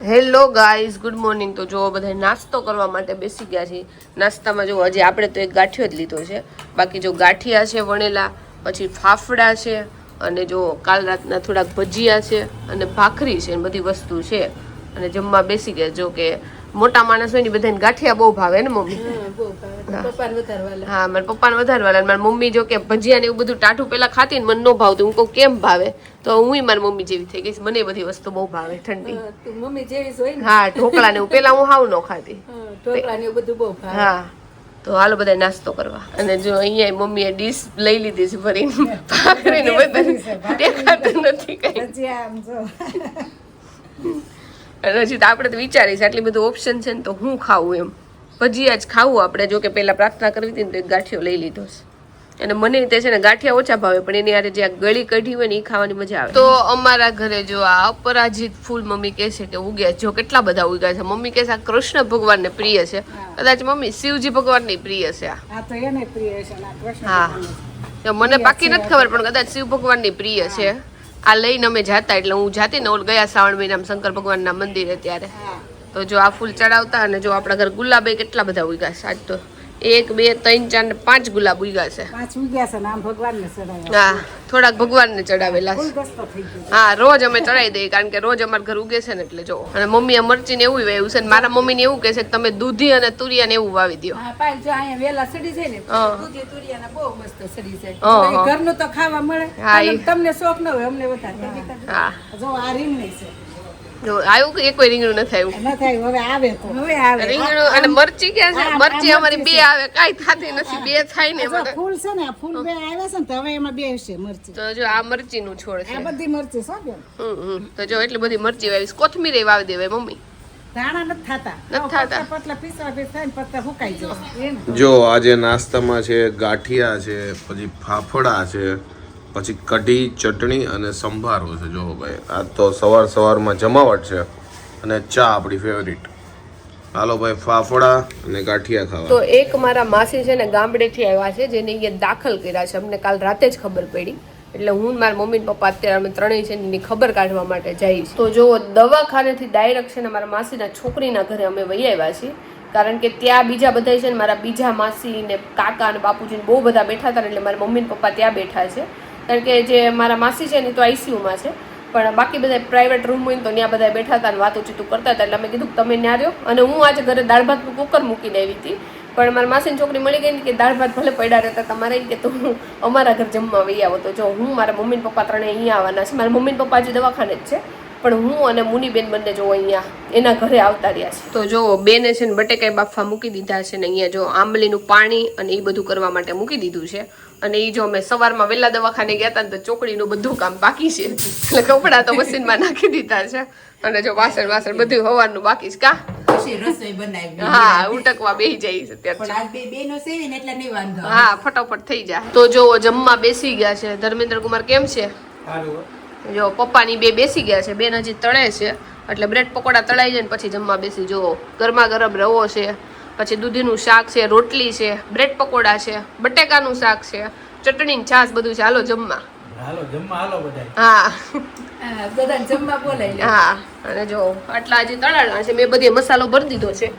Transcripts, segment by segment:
Hello guys, good morning. તો જો બધા નાસ્તો કરવા માટે બેસી ગયા છે. નાસ્તામાં જો હજી આપણે તો એક ગાંઠિયો જ લીધો છે, બાકી જો ગાંઠિયા છે વણેલા, પછી ફાફડા છે, અને જો કાલ રાતના થોડાક ભજીયા છે, અને ભાખરી છે, બધી વસ્તુ છે. અને જમવા બેસી ગયા. જો કે મોટા માણસ હોય ને બધાને ગાંઠિયા બહુ ભાવે ને મમ્મી? હા, મારા પપ્પાને વધારે વાલા. મારી મમ્મી જો કે ભજીયા ને એવું બધું ટાઢું પેલા ખાતી ને મને ન ભાવતું. હું કહું કેમ ભાવે, તો હું મારી મમ્મી જેવી થઈ ગઈ. મને બધી વસ્તુ બહુ ભાવે ઠંડી. મમ્મી જેવી હોય ને. હા, ઢોકળા ને પેલા હું હાવ ન ખાતી. ઢોકળા ને બધું બહુ ભાવે. હા, તો હાલો બધા નાસ્તો કરવા. અને જો અહીંયા મમ્મીએ ડીશ લઈ લીધી છે ભરીને ભાખરી ને બધા દેખાતું નથી કઈ. અને હજી તો આપણે તો વિચારીશ આટલી બધું ઓપ્શન છે ને, તો હું ખાવું એમ. ભજીયા જ ખાવું આપણે. જો કે પેલા પ્રાર્થના કરવી હતી ને તો એક ગાંઠિયો લઈ લીધો છે. અને મને તે છે ને ગાંઠિયા ઓછા ભાવે, પણ એની યારે જે આ ગળી કઢી હોય ને એ ખાવાની મજા આવે. તો અમારા ઘરે જો આ અપરાજિત ફૂલ મમ્મી કહે છે કે ઉગ્યા. જો કેટલા બધા ઉગ્યા છે. મમ્મી કહે છે આ કૃષ્ણ ભગવાન ને પ્રિય છે. કદાચ મમ્મી શિવજી ભગવાન ની પ્રિય છે. હા, મને પાકી નથી ખબર, પણ કદાચ શિવ ભગવાન ની પ્રિય છે. આ લઈને અમે જાતા, એટલે હું જાતી ને ઓલ ગયા શ્રાવણ મહિનામાં શંકર ભગવાન ના મંદિરે ત્યારે. તો જો આ ફૂલ ચડાવતા. અને જો આપણા ઘર ગુલાબ કેટલા બધા ઉગ્યા છે. આજ તો 1 2 3 4 5 ગુલાબ ઉગ્યા છે. 5 ઉગ્યા છે. નામ ભગવાનને ચડાવ્યા. હા, થોડાક ભગવાનને ચડાવેલા છે. હા, રોજ અમે ચડાવી દઈએ, કારણ કે રોજ અમારા ઘર ઉગે છે ને, એટલે જો. અને મમ્મીએ મરચી ને એવું વાવ્યું છે. મારા મમ્મી ને એવું કહે છે કે તમે દૂધી અને તુરિયા ને એવું વાવી દો. હા, પાલ જો અહીંયા વેલા સડી જાય ને, દૂધી તુરિયાના બહુ મસ્ત સડી જાય. ઘરનું તો ખાવા મળે. તમને શોખ ન હોય, અમને વધારે. હા, જો આ રીંગણી છે. જો આવ્યું કે કોઈ રીંગણું નથી આવ્યું. હવે આવે તો હવે આવે રીંગણું અને મરચી ક્યાં છે? મરચી અમારી 2 આવે, કાઈ થાતી નથી. 2 થાય ને એમાં ફૂલ છે ને, ફૂલ 2 આવ્યા છે ને, તો હવે એમાં 2 છે મરચી. તો જો આ મરચી નું છોડ છે. આ બધી મરચી છે બેન. તો જો એટલી બધી મરચી વાવી. કોથમીર વાવી દેવાય મમ્મી. ધાણા નથી થાતા. પતલા પીસવા થાય ને પત્તા સુકાઈ જાય. જો આજે નાસ્તામાં છે ગાંઠિયા છે, પછી ફાફડા છે, પછી કઢી, ચટણી અને સંભારો છે. જો ભાઈ, આ તો સવારમાં જમાવટ છે. અને ચા આપણી ફેવરિટ. હાલો ભાઈ, ફાફડા અને ગાંઠિયા ખાવા. તો એક મારા માસી છે ને ગામડેથી આવ્યા છે, જેને અહીંયા દાખલ કર્યા છે. અમને કાલ રાતે જ ખબર પડી. એટલે હું મારા મમ્મી પપ્પા અત્યારે અમે ત્રણેય છે એની ખબર કાઢવા માટે જઈએ છીએ. તો જો દવાખાનેથી ડાયરેક્ટ છે ને મારા માસીના છોકરીના ઘરે અમે વહી આવ્યા છીએ, કારણ કે ત્યાં બીજા બધા છે ને મારા બીજા માસી ને કાકા અને બાપુજી બહુ બધા બેઠા હતા. એટલે મારા મમ્મી પપ્પા ત્યાં બેઠા છે, કારણ કે જે મારા માસી છે ને તો આઈસીયુમાં છે, પણ બાકી બધા પ્રાઇવેટ રૂમ હોય ને તો ત્યાં બધા બેઠા હતા અને વાતો ચીતું કરતા હતા. એટલે અમે કીધું તમે ત્યાં રહ્યો. અને હું આજે ઘરે દાળ ભાતનું કુકર મૂકીને આવી હતી, પણ મારા માસીની છોકરી મળી ગઈ ને કે દાળ ભાત ભલે પડ્યા રહેતા તમારે, કે તો હું અમારા ઘર જમવા વહી આવો. તો જો હું મારા મમ્મી પપ્પા ત્રણેય અહીંયા આવવાના છે. મારા મમ્મી પપ્પા હજી દવાખાને જ છે, પણ હું અને મુનીબેન બંને જો અહીંયા એના ઘરે આવતા રહ્યા છે. તો જો બેને છે ને બટેકાઈ બાફવા મૂકી દીધા છે ને અહીંયા જો આંબલીનું પાણી અને એ બધું કરવા માટે મૂકી દીધું છે. અને એ જો અમે સવારમાં વહેલા દવાખાને ગયા હતા ને તો ચોકડીનું બધું કામ બાકી છે, એટલે કપડાં તો મશીનમાં નાખી દીધા છે. અને જો વાસણ બધું હવાનું બાકી છે. કા રસોઈ બનાવી. હા, ઉટકવા બેસી જાય છે ત્યારે. હા, ફટાફટ થઈ જાય. તો જો જમવા બેસી ગયા છે. ધર્મેન્દ્ર કુમાર કેમ છે? જો પપ્પાની બે બેસી ગયા છે. બેન હજી તળે છે, એટલે બ્રેડ પકોડા તળાઈ જાય ને પછી જમવા બેસી. જો ગરમા ગરમ રવો છે, પછી દૂધીનું શાક છે, રોટલી છે, બ્રેડ પકોડા છે, બટેકાનું શાક છે, ચટણી છાશ બધું છે. હાલો જમવા. હા, બધા જમવા બોલાય. હા, અને જો આટલા હજી તળાણા છે. મેં બધે મસાલો ભરી દીધો છે.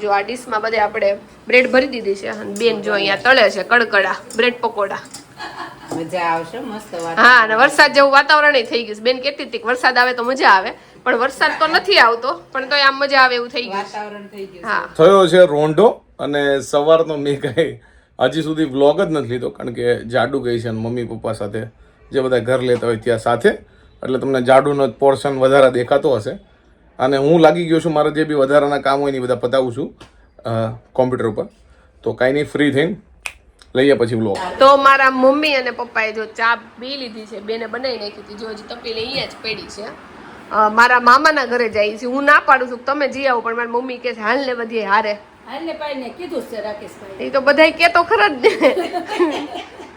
જો આ ડીશમાં બધે આપણે બ્રેડ ભરી દીધી છે. અને બેન જો અહીંયા તળે છે કડકડા બ્રેડ પકોડા. મજા આવશે મસ્ત. હા, અને વરસાદ જેવું વાતાવરણ થઈ ગયું. બેન કહેતી હતી કે વરસાદ આવે તો મજા આવે, પણ વરસાદ તો નથી આવતો, પણ તો આમ મજા આવે એવું થઈ ગયું વાતાવરણ થઈ ગયું. હા, થયો છે રોંઢો. અને સવારનો મેં કઈ હજી સુધી વ્લોગ જ નથી લીધો, કારણ કે જાડુ ગઈ છે મમ્મી પપ્પા સાથે, જે બધા ઘર લેતા હોય ત્યાં સાથે, એટલે તમને જાડુનો પોર્શન વધારે દેખાતો હશે. અને હું લાગી ગયો છું, મારા જે બી વધારાના કામ હોય ને એ બધા પતાવું છું કોમ્પ્યુટર ઉપર. તો કાંઈ નહીં, ફ્રી થઈને લઈએ પછી વ્લોગ. તો મારા મમ્મી અને પપ્પાએ જો ચા પી લીધી છે. બેને બનાવી નાખી હતી. જો હજી તપેલી અહીંયા જ પડી છે. મારા મામાના ઘરે જાય છે. હું ના પાડું છું તમે જઈ આવો, પણ મારી મમ્મી કહે છે હાલ ને બધીએ હારે. એ તો બધા કે તો ખરા જ ને.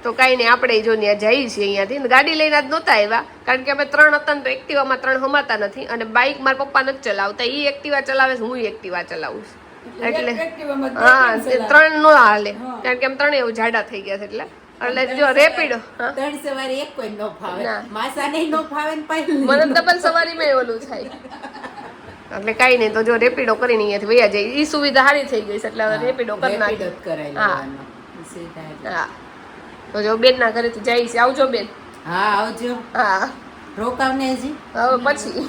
તો કાંઈ નહીં, આપણે જો ત્યાં જઈએ છીએ અહીંયાથી. ગાડી લઈને જ નહોતા આવ્યા, કારણ કે અમે 3 હતા ને તો એક્ટિવામાં 3 હમાતા નથી. અને બાઇક મારા પપ્પા નથી ચલાવતા, એ એક્ટિવા ચલાવે છે, હું એક્ટિવા ચલાવું છું. એટલે હા, 3 નો હાલે, કારણ કે અમે 3 એવું જાડા થઈ ગયા છે. એટલે જો રેપિડો 3 સવારી એક કોઈ નો ફાવે, માસા નહીં નો ફાવે ને પાઈ મને ડબલ સવારીમાં ઓલું થાય. એટલે કાંઈ નહીં, તો જો રેપિડો કરીને અહીંયાથી વયા જાય. એ સુવિધા સારી થઈ ગઈ છે એટલે હવે રેપિડો કરી નાખી. હા, તો જો બેન ના ઘરેથી જાય છે. આવજો બેન. હા આવજો. હા રોકાવને હજી હવે પછી.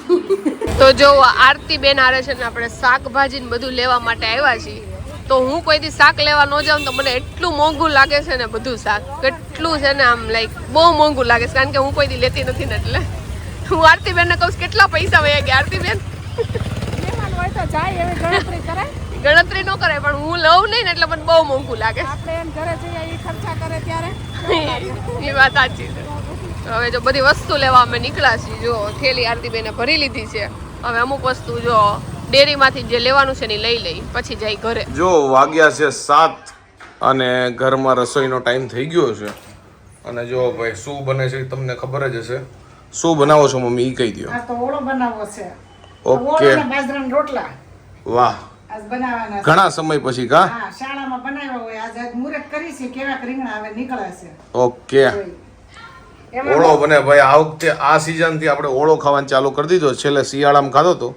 તો જો આરતી બેન આરે છે ને આપણે શાકભાજી ને બધું લેવા માટે આવ્યા છીએ. તો હું કોઈ દી શાક લેવા ન જાઉં તો મને એટલું મોંઘું લાગે છે ને, બધું શાક કેટલું છે ને આમ લાઈક બહુ મોંઘું લાગે છે, કારણ કે હું કોઈ દી લેતી નથી ને. એટલે હું આરતી બેન ને કહું કેટલા પૈસા વયા ગયા. આરતી બેન ગણતરી ન કરાય, પણ હું લઉં નહીં ને એટલે મને બહુ મોંઘું લાગે. એ વાત સાચી છે. હવે જો બધી વસ્તુ લેવા અમે નીકળ્યા છીએ. જો થેલી આરતી બેને ભરી લીધી છે. હવે અમુક વસ્તુ જો ડેરીમાંથી જે લેવાનું છે ને લઈ લઈ, પછી જઈ ઘરે. જો વાગ્યા છે 7 અને ઘરમાં રસોઈનો ટાઈમ થઈ ગયો છે. અને જો ભાઈ શું બને છે તમને ખબર જ હશે. શું બનાવો છો મમ્મી એ કહી દો. આ તો ઓળો બનાવવો છે. ઓકે, બાજરાના રોટલા વાહ, આજ બનાવવાના. ઘણા સમય પછી કા? હા, શાળામાં બનાવ્યા હોય. આજ મુહૂર્ત કરી છે. કેવા રીંગણા હવે નીકળે છે. ઓકે, ઓળો બને ભાઈ. આ વખતે આ સીઝન થી આપણે ઓળો ખાવાનું ચાલુ કરી દીધો. છેલ્લે શિયાળામાં ખાધો તો,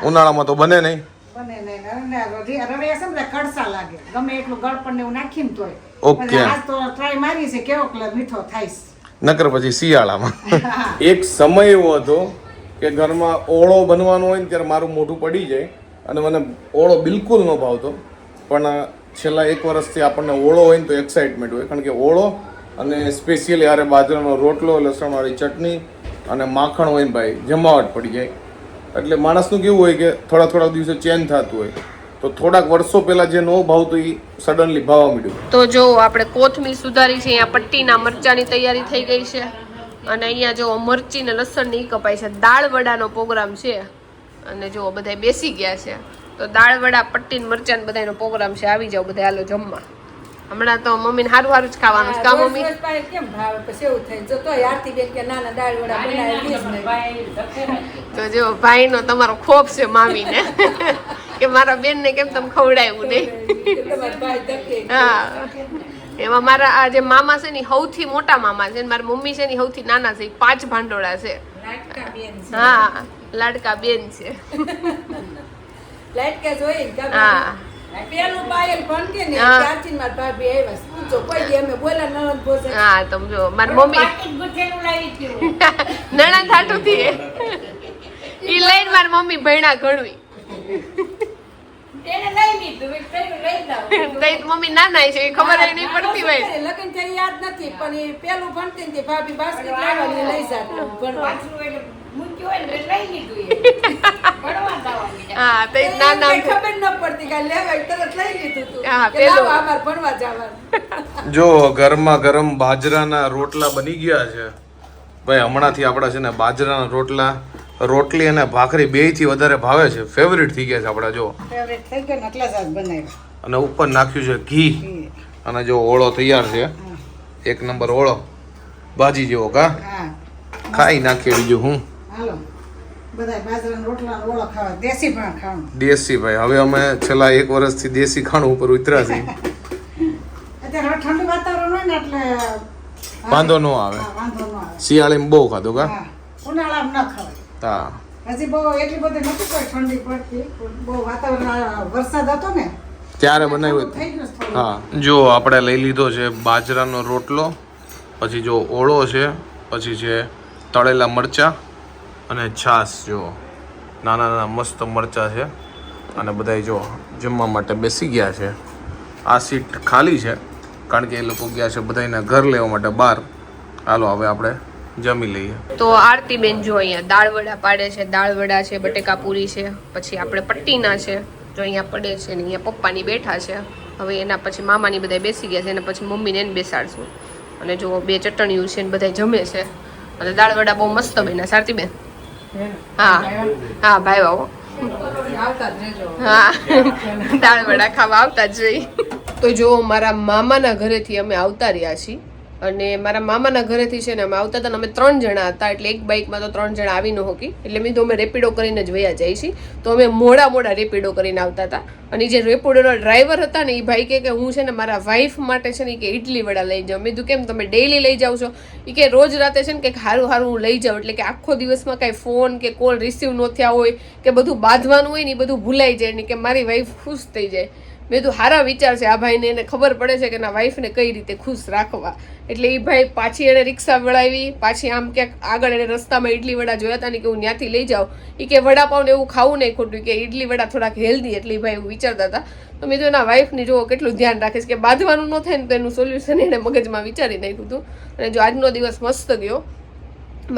ઉનાળામાં તો બને નહીં. બને નહીં. રવે છે ને કડસા લાગે, ગમે એટલું ગળપણ ને એવું નાખીને તોય. ઓકે, આજ તો ટ્રાય મારી છે કેવો મીઠો થાય છે. નકર પછી શિયાળામાં. એક સમય એવો હતો કે ઘરમાં ઓળો બનવાનો હોય ને ત્યારે મારું મોઢું પડી જાય અને મને ઓળો બિલકુલ ન ભાવતો. પણ છેલ્લા 1 વર્ષથી આપણને ઓળો હોય ને તો એક્સાઇટમેન્ટ હોય, કારણ કે ઓળો અને સ્પેશિયલી યારે બાજરાનો રોટલો, લસણવાળી ચટણી અને માખણ હોય ને ભાઈ, જમાવટ પડી જાય. એટલે માણસનું કેવું હોય કે થોડા થોડા દિવસે ચેન્જ થતું હોય. તો થોડાક વર્ષો પહેલા જે નો ભાવતું એ સડનલી ભાવવા માંડ્યું. તો જો આપણે કોથમીર સુધારી છે. અહીંયા પટ્ટીના મરચાની તૈયારી થઈ ગઈ છે. અને અહીંયા જો મરચી ને લસણ ની કપાઈ છે. દાળ વડાનો પ્રોગ્રામ છે. અને જો બધા બેસી ગયા છે. તો દાળ વડા, પટ્ટી ને મરચા ને બધાનો પ્રોગ્રામ છે. આવી જાવ બધા, હાલો જમવા. હમણાં તો મમ્મીને સારું સારું જ ખાવાનું છે. કા મમ્મી? કેમ ભાવે પછી એવું થાય. જો તો આરતી બેન કે નાના દાળ વડા બનાવી. તો જો ભાઈનો તમારો ખોફ છે મામીને કે મારા બેનને કેમ તમે ખવડાવ્યું નહીં. હા, એમાં મારા આ જે મામા છે ને સૌથી મોટા મામા છે, મારા મમ્મી છે ને સૌથી નાના છે. 5 ભાંડોળા છે. હા, લાડકા બેન છે. લાડકા જોઈ. હા, પેલું પાયલ પણ કે ને ચાચી માર ભાભી આવ્યા પૂછો કોઈ દી અમે બોલા નણંદ ભોજન. હા, તમે જો મારી મમ્મી નણંદ થાટું થી ઈ લઈને મારી મમ્મી ભણ્યા ઘણવી. એને લઈ લીધું લઈ જાવ. તઈ મમ્મી નાના છે, ખબર નહીં પડતી હોય. લગન થઈ યાદ નથી, પણ એ પેલું ભણતી ને ભાભી બાસ્કેટ લાવવાની લઈ જાત ભણવા. મૂક્યું હોય ને લઈ લીધું. ભણવા જવાની. હા, તઈ નાના ખબર ન પડતી કે લેવાય તરત લઈ લીધું તું. હા, કે લાવ અમાર ભણવા જવાનું. જો ગરમા ગરમ બાજરાના રોટલા બની ગયા છે ભાઈ. હમણાંથી આપણા છે ને બાજરાના રોટલા, રોટલી અને ભાખરી બેયથી વધારે ભાવે છે. ફેવરિટ થઈ ગયા છે આપણા. જો ફેવરિટ થઈ ગયો ને એટલે જ બનાવ્યો. અને ઉપર નાખ્યું છે ઘી. અને જો ઓળો તૈયાર છે. 1 નંબર ઓળો, ભાજી જેવો કા. હા, ખાઈ નાખીએ બીજું હું. હાલો બધા બાજરાના રોટલા ઓળો ખાવા, દેશી પણ ખાવાનું. દેશી ભાઈ. હવે અમે છેલ્લા 1 વર્ષથી દેશી ખાણું ઉપર ઉતર્યા છીએ. અત્યારે ઠંડુ વાતાવરણ હોય ને એટલે વાંધો ન આવે. વાંધો ન આવે. શિયાળામાં બહુ ખાધું કા. હા, ઉનાળામાં ન ખવાય. હા, હજી બહુ એટલી બધી નથી કોઈ ઠંડી પડતી. બહુ વાતાવરણ વરસાદ હતો ને ત્યારે બનાવ્યું. થઈ ગયું થોડું. હા, જો આપણે લઈ લીધો છે બાજરાનો રોટલો, પછી જો ઓળો છે, પછી છે તળેલા મરચાં અને છાશ. જો નાના નાના મસ્ત મરચાં છે. અને બધા જો જમવા માટે બેસી ગયા છે. આ સીટ ખાલી છે કારણ કે એ લોકો ગયા છે બધાના ઘર લેવા માટે બહાર. હાલો હવે આપણે જમી લઈએ. તો આરતી બેન જો અહીંયા દાળ વડા પાડે છે. દાળ વડા છે, બટેકા પૂરી છે, પછી આપણે પટ્ટીના છે જો અહીંયા પડે છે ને અહીંયા પપ્પાની બેઠા છે. હવે એના પછી મામાની બધા બેસી ગયા છે. એના પછી મમ્મીને એને બેસાડશું. અને જો 2 ચટણીઓ છે ને બધા જમે છે. અને દાળ વડા બહુ મસ્ત બન્યા. સારતી બેન? હા હા ભાઈ આવો. હા, દાળ વડા ખાવા આવતા જ જોઈ. તો જો મારા મામાના ઘરેથી અમે આવતા રહ્યા છીએ. અને મારા મામાના ઘરેથી છે ને અમે આવતા હતા ને અમે 3 જણા હતા, એટલે એક બાઇકમાં તો 3 જણા આવી ન હોકી, એટલે મેં તો અમે રેપિડો કરીને જ વયા જાય છીએ. તો અમે મોડા રેપિડો કરીને આવતા હતા. અને જે રેપિડોના ડ્રાઈવર હતા ને એ ભાઈ કે હું છે ને મારા વાઈફ માટે છે ને કે ઇડલી વડા લઈ જાઉં. મેં કીધું કેમ તમે ડેઈલી લઈ જાવ છો? એ કે રોજ રાતે છે ને કંઈક સારું હું લઈ જાઉં, એટલે કે આખો દિવસમાં કાંઈ ફોન કે કોલ રિસીવ ન થયા હોય કે બધું બાંધવાનું હોય ને એ બધું ભૂલાઈ જાય ને કે મારી વાઈફ ખુશ થઈ જાય. મેં કીધું સારા વિચાર છે આ ભાઈને, એને ખબર પડે છે કે એના વાઈફને કઈ રીતે ખુશ રાખવા. એટલે એ ભાઈ પાછી એને રિક્ષા વળાવી, પાછી આમ ક્યાંક આગળ એને રસ્તામાં ઇડલી વડા જોયા હતા ને કે હું ત્યાંથી લઈ જાઉં. એ કે વડાપાઉં ને એવું ખાવું નહીં ખોટું, કે ઇડલી વડા થોડાક હેલ્ધી, એટલે એ ભાઈ એવું વિચારતા હતા. તો મેં તો એના વાઈફની જો કેટલું ધ્યાન રાખીશ કે બાંધવાનું ન થાય ને તો એનું સોલ્યુશન એને મગજમાં વિચારી નાખ્યું હતું. અને જો આજનો દિવસ મસ્ત ગયો.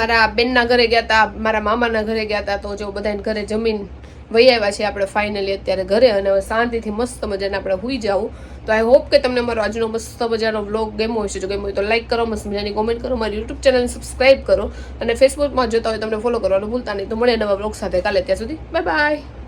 મારા બેનના ઘરે ગયા હતા, મારા મામાના ઘરે ગયા હતા, તો જો બધાને ઘરે જમીન વહી આવ્યા છે આપણે ફાઇનલી અત્યારે ઘરે. અને હવે શાંતિથી મસ્ત મજાને આપણે હુઈ જાવું. તો આઈ હોપ કે તમને મારો આજનો મસ્ત મજાનો વ્લોગ ગમ્યો હશે. જો ગમ્યો હોય તો લાઈક કરો, મસ્ત મજાની કોમેન્ટ કરો, મારી યુટ્યુબ ચેનલને સબસ્ક્રાઈબ કરો, અને ફેસબુકમાં જોતા હોય તમને ફોલો કરવાનું ભૂલતા નહીં. તો મળીએ નવા વ્લોગ સાથે કાલે. ત્યાં સુધી બાય બાય.